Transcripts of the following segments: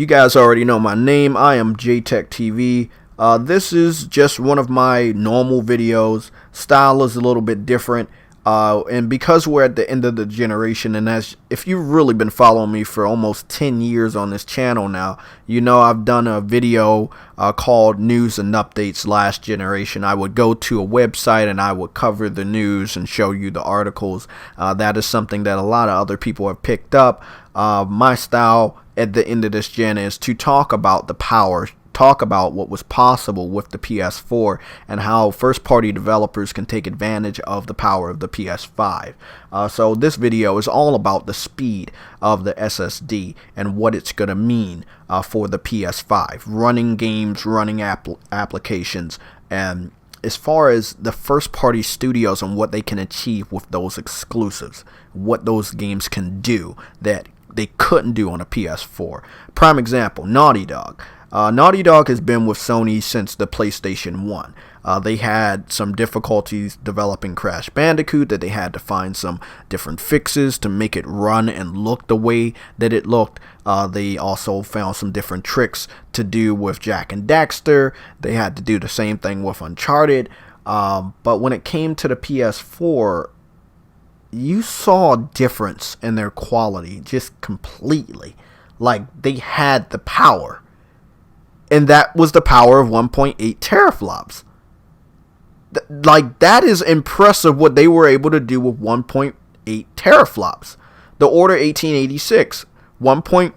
You guys already know my name. I am JayTechTV. This is just one of my normal videos. Style is a little bit different. And because we're at the end of the generation, and if you've really been following me for almost 10 years on this channel now, you know I've done a video called News and Updates Last Generation. I would go to a website and I would cover the news and show you the articles. That is something that a lot of other people have picked up. My style at the end of this gen is to talk about the power, talk about what was possible with the PS4 and how first-party developers can take advantage of the power of the PS5. So this video is all about the speed of the SSD and what it's going to mean for the PS5, running games, running applications, and as far as the first-party studios and what they can achieve with those exclusives, what those games can do that they couldn't do on a PS4. Prime example, Naughty Dog. Naughty Dog has been with Sony since the PlayStation 1. They had some difficulties developing Crash Bandicoot, that they had to find some different fixes to make it run and look the way that it looked. They also found some different tricks to do with Jak and Daxter. They had to do the same thing with Uncharted. But when it came to the PS4, you saw a difference in their quality just completely. Like, they had the power. And that was the power of 1.8 teraflops. Like, that is impressive what they were able to do with 1.8 teraflops. The Order 1886, 1.8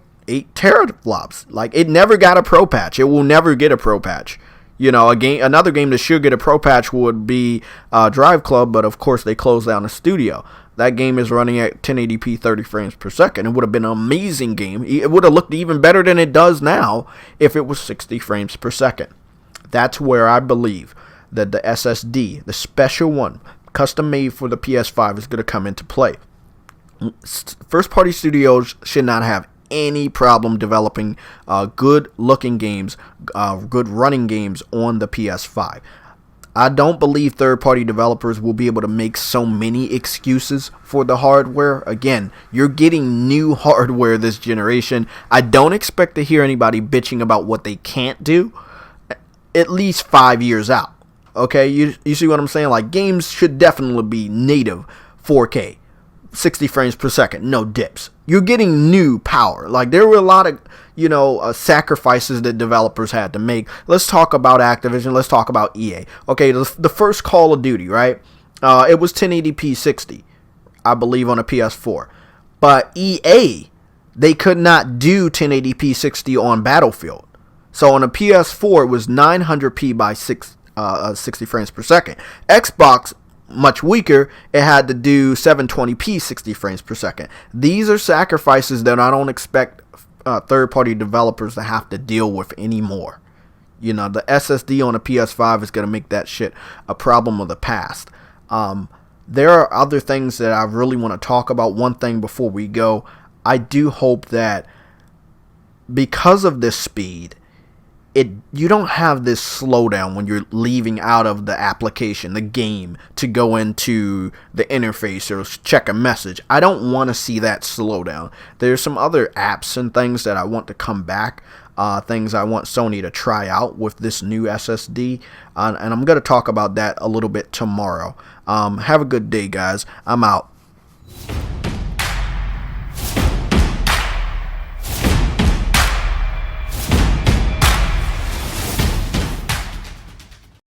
teraflops. Like, it never got a pro patch. It will never get a pro patch. You know, another game that should get a pro patch would be Drive Club, but of course they closed down the studio. That game is running at 1080p 30 frames per second. It would have been an amazing game. It would have looked even better than it does now if it was 60 frames per second. That's where I believe that the SSD, the special one, custom made for the PS5, is going to come into play. First party studios should not have any problem developing good looking games, good running games on the PS5. I don't believe third-party developers will be able to make so many excuses for the hardware. Again, you're getting new hardware this generation. I don't expect to hear anybody bitching about what they can't do at least 5 years out. Okay, you see what I'm saying? Like, games should definitely be native 4K, 60 frames per second, no dips. You're getting new power. Like, there were a lot of, sacrifices that developers had to make. Let's talk about Activision. Let's talk about EA. Okay, the first Call of Duty, right? It was 1080p 60, I believe, on a PS4. But EA, they could not do 1080p 60 on Battlefield. So on a PS4, it was 900p by 60 frames per second. Xbox, much weaker, it had to do 720p 60 frames per second. These are sacrifices that I don't expect third-party developers to have to deal with anymore. The SSD on a PS5 is going to make that shit a problem of the past. There are other things that I really want to talk about. One thing before we go, I do hope that because of this speed, you don't have this slowdown when you're leaving out of the application, the game, to go into the interface or check a message. I don't want to see that slowdown. There's some other apps and things that I want to come back, things I want Sony to try out with this new SSD, and I'm going to talk about that a little bit tomorrow. Have a good day, guys. I'm out.